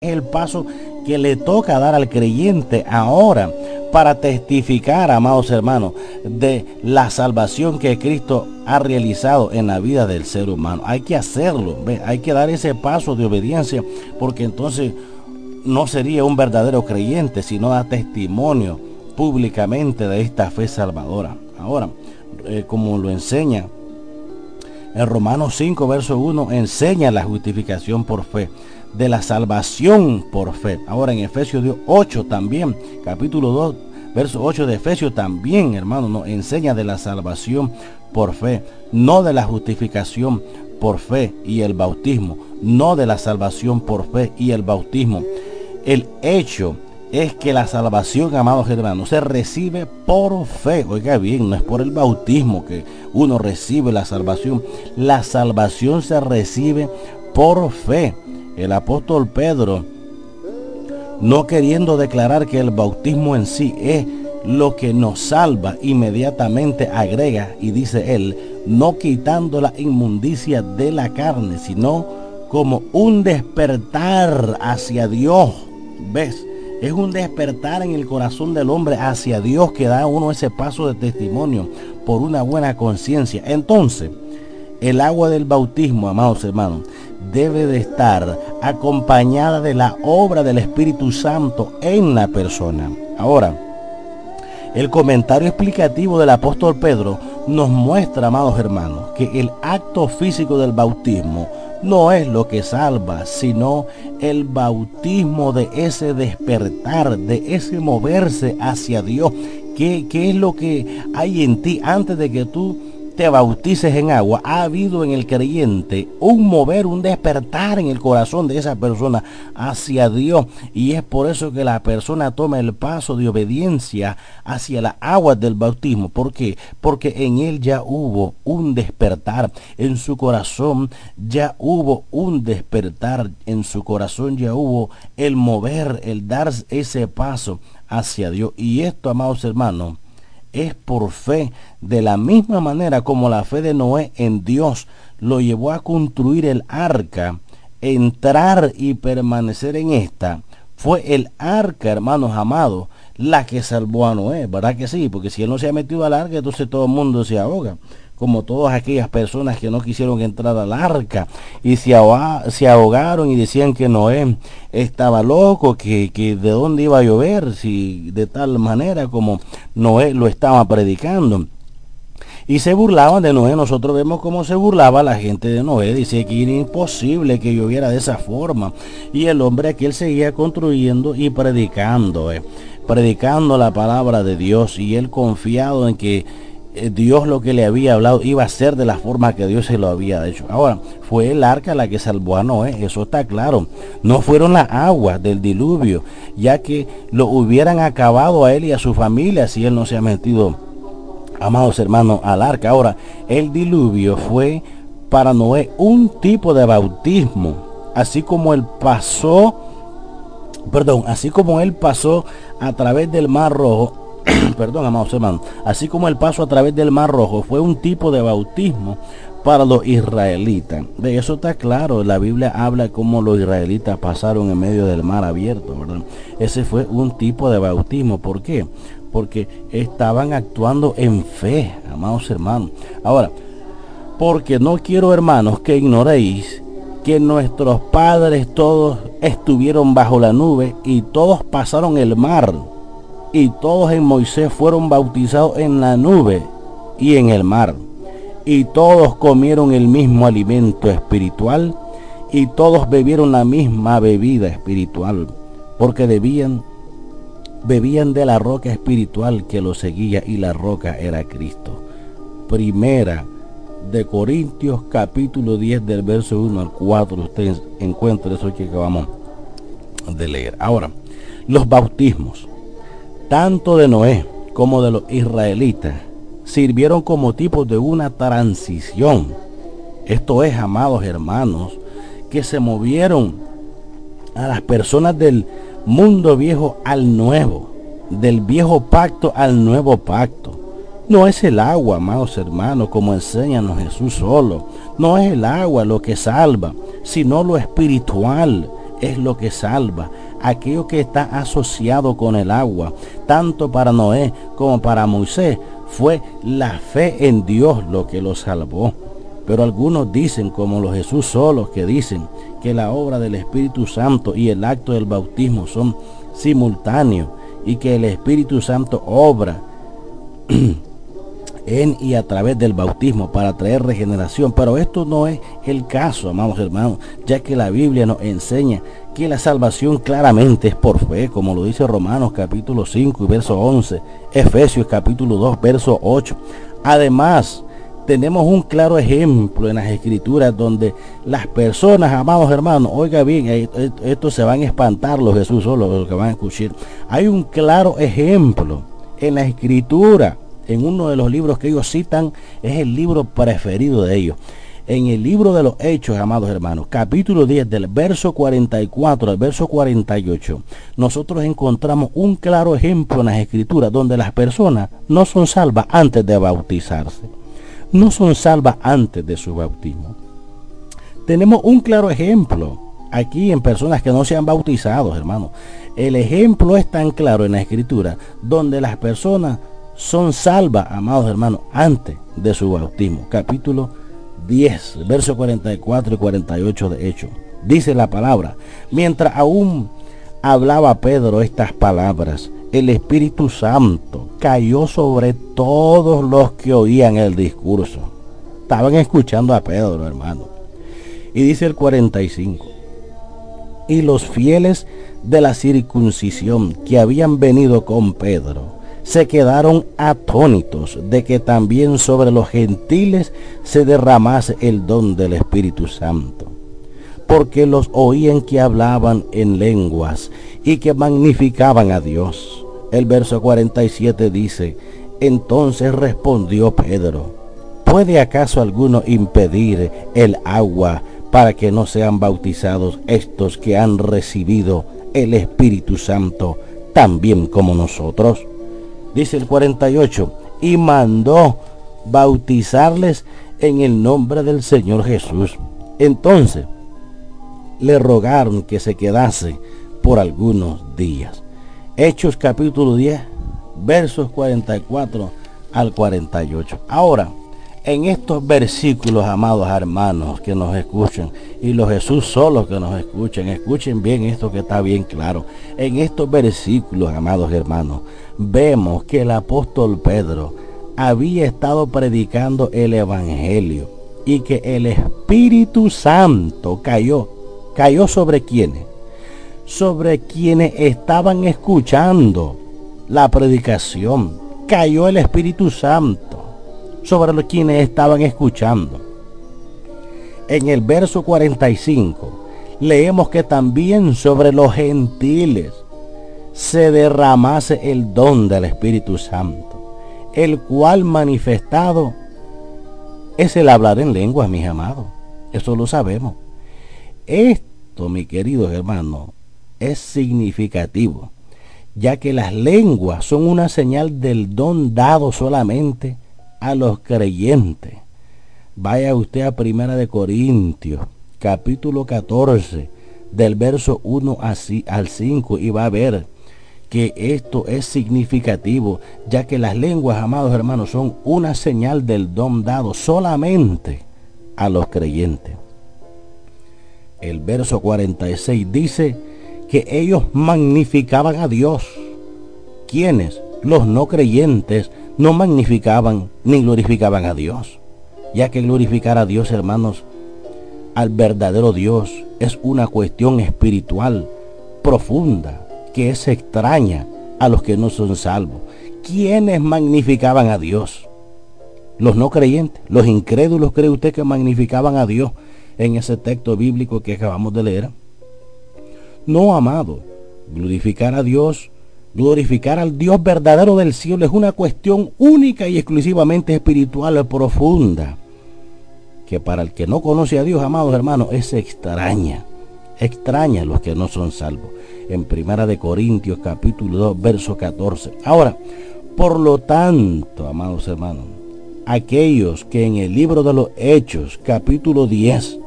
Es el paso que le toca dar al creyente ahora para testificar, amados hermanos, de la salvación que Cristo ha realizado en la vida del ser humano. Hay que hacerlo, hay que dar ese paso de obediencia, porque entonces no sería un verdadero creyente, sino da testimonio públicamente de esta fe salvadora. Ahora, como lo enseña en Romanos 5, verso 1, enseña la justificación por fe, de la salvación por fe. Ahora en Efesios 8 también, capítulo 2, verso 8 de Efesios también, hermano, nos enseña de la salvación por fe, no de la justificación por fe y el bautismo, no de la salvación por fe y el bautismo. El hecho es que la salvación, amados hermanos, se recibe por fe. Oiga bien, no es por el bautismo que uno recibe la salvación. La salvación se recibe por fe. El apóstol Pedro, no queriendo declarar que el bautismo en sí es lo que nos salva, inmediatamente agrega y dice él, no quitando la inmundicia de la carne, sino como un despertar hacia Dios. ¿Ves? Es un despertar en el corazón del hombre hacia Dios que da a uno ese paso de testimonio por una buena conciencia. Entonces, el agua del bautismo, amados hermanos, debe de estar acompañada de la obra del Espíritu Santo en la persona. Ahora, el comentario explicativo del apóstol Pedro nos muestra, amados hermanos, que el acto físico del bautismo no es lo que salva, sino el bautismo de ese despertar, de ese moverse hacia Dios. ¿Qué es lo que hay en ti antes de que tú te bautices en agua? Ha habido en el creyente un mover, un despertar en el corazón de esa persona hacia Dios, y es por eso que la persona toma el paso de obediencia hacia las aguas del bautismo. ¿Por qué? Porque en él ya hubo un despertar, en su corazón ya hubo un despertar, en su corazón ya hubo el mover, el dar ese paso hacia Dios. Y esto, amados hermanos, es por fe, de la misma manera como la fe de Noé en Dios lo llevó a construir el arca, entrar y permanecer en esta. Fue el arca, hermanos amados, la que salvó a Noé, ¿verdad que sí? Porque si él no se ha metido al arca, entonces todo el mundo se ahoga, como todas aquellas personas que no quisieron entrar al arca y se ahogaron y decían que Noé estaba loco, que de dónde iba a llover, si de tal manera como Noé lo estaba predicando. Y se burlaban de Noé. Nosotros vemos cómo se burlaba la gente de Noé. Dice que era imposible que lloviera de esa forma. Y el hombre aquel seguía construyendo y predicando la palabra de Dios. Y él confiado en que Dios lo que le había hablado iba a ser de la forma que Dios se lo había hecho. Ahora, fue el arca la que salvó a Noé, eso está claro. No fueron las aguas del diluvio, ya que lo hubieran acabado a él y a su familia si él no se ha metido, amados hermanos, al arca. Ahora, el diluvio fue para Noé un tipo de bautismo, así como él pasó a través del Mar Rojo. Perdón, amados hermanos, así como el paso a través del Mar Rojo fue un tipo de bautismo para los israelitas. De eso está claro, la Biblia habla cómo los israelitas pasaron en medio del mar abierto, ¿verdad? Ese fue un tipo de bautismo. ¿Por qué? Porque estaban actuando en fe, amados hermanos. Ahora, porque no quiero, hermanos, que ignoréis que nuestros padres todos estuvieron bajo la nube y todos pasaron el mar. Y todos en Moisés fueron bautizados en la nube y en el mar. Y todos comieron el mismo alimento espiritual. Y todos bebieron la misma bebida espiritual. Porque bebían de la roca espiritual que los seguía, y la roca era Cristo. Primera de Corintios capítulo 10 del verso 1 al 4. Usted encuentra eso que acabamos de leer. Ahora, los bautismos, tanto de Noé como de los israelitas, sirvieron como tipos de una transición. Esto es, amados hermanos, que se movieron a las personas del mundo viejo al nuevo, del viejo pacto al nuevo pacto. No es el agua, amados hermanos, como enséñanos Jesús solo. No es el agua lo que salva, sino lo espiritual. es lo que salva. Aquello que está asociado con el agua, tanto para Noé como para Moisés, fue la fe en Dios lo que los salvó. Pero algunos dicen, como los Jesús solos, que dicen que la obra del Espíritu Santo y el acto del bautismo son simultáneos y que el Espíritu Santo obra en y a través del bautismo para traer regeneración. Pero esto no es el caso, amados hermanos, ya que la Biblia nos enseña que la salvación claramente es por fe, como lo dice Romanos capítulo 5 y verso 11, Efesios capítulo 2 verso 8. Además, tenemos un claro ejemplo en las Escrituras donde las personas, amados hermanos, oiga bien, esto se van a espantar los Jesús solos, los que van a escuchar. Hay un claro ejemplo en la Escritura, en uno de los libros que ellos citan, es el libro preferido de ellos. En el libro de los Hechos, amados hermanos, capítulo 10, del verso 44 al verso 48, nosotros encontramos un claro ejemplo en las Escrituras donde las personas no son salvas antes de bautizarse. No son salvas antes de su bautismo. Tenemos un claro ejemplo aquí en personas que no se han bautizado, hermanos. El ejemplo es tan claro en la Escritura donde las personas son salvas, amados hermanos, antes de su bautismo. Capítulo 10, versos 44 y 48 de Hechos. Dice la palabra: mientras aún hablaba Pedro estas palabras, el Espíritu Santo cayó sobre todos los que oían el discurso. Estaban escuchando a Pedro, hermano. Y dice el 45: y los fieles de la circuncisión que habían venido con Pedro se quedaron atónitos de que también sobre los gentiles se derramase el don del Espíritu Santo, porque los oían que hablaban en lenguas y que magnificaban a Dios. El verso 47 dice: entonces respondió Pedro: ¿puede acaso alguno impedir el agua para que no sean bautizados estos que han recibido el Espíritu Santo también como nosotros? Dice el 48: y mandó bautizarles en el nombre del Señor Jesús. Entonces le rogaron que se quedase por algunos días. Hechos capítulo 10, versos 44 al 48. Ahora, en estos versículos, amados hermanos que nos escuchan, y los Jesús solos que nos escuchen bien esto que está bien claro. En estos versículos, amados hermanos, vemos que el apóstol Pedro había estado predicando el evangelio y que el Espíritu Santo cayó sobre quienes, sobre quienes estaban escuchando la predicación. Cayó el Espíritu Santo sobre los quienes estaban escuchando. En el verso 45 leemos que también sobre los gentiles se derramase el don del Espíritu Santo, el cual manifestado es el hablar en lenguas, mis amados. Eso lo sabemos. Esto, mis queridos hermanos, es significativo, ya que las lenguas son una señal del don dado solamente a los creyentes. Vaya usted a 1 Corintios, capítulo 14, del verso 1 al 5, y va a ver que esto es significativo, ya que las lenguas, amados hermanos, son una señal del don dado solamente a los creyentes. El verso 46 dice que ellos magnificaban a Dios. ¿Quiénes? Los no creyentes no magnificaban ni glorificaban a Dios, ya que glorificar a Dios, hermanos, al verdadero Dios, es una cuestión espiritual profunda que es extraña a los que no son salvos. ¿Quiénes magnificaban a Dios? Los no creyentes, los incrédulos. ¿Cree usted que magnificaban a Dios en ese texto bíblico que acabamos de leer? No, amado. Glorificar a Dios, glorificar al Dios verdadero del cielo, es una cuestión única y exclusivamente espiritual profunda, que para el que no conoce a Dios, amados hermanos, es extraña a los que no son salvos. En 1 Corintios capítulo 2, verso 14. Ahora, por lo tanto, amados hermanos, aquellos que en el libro de los Hechos capítulo 10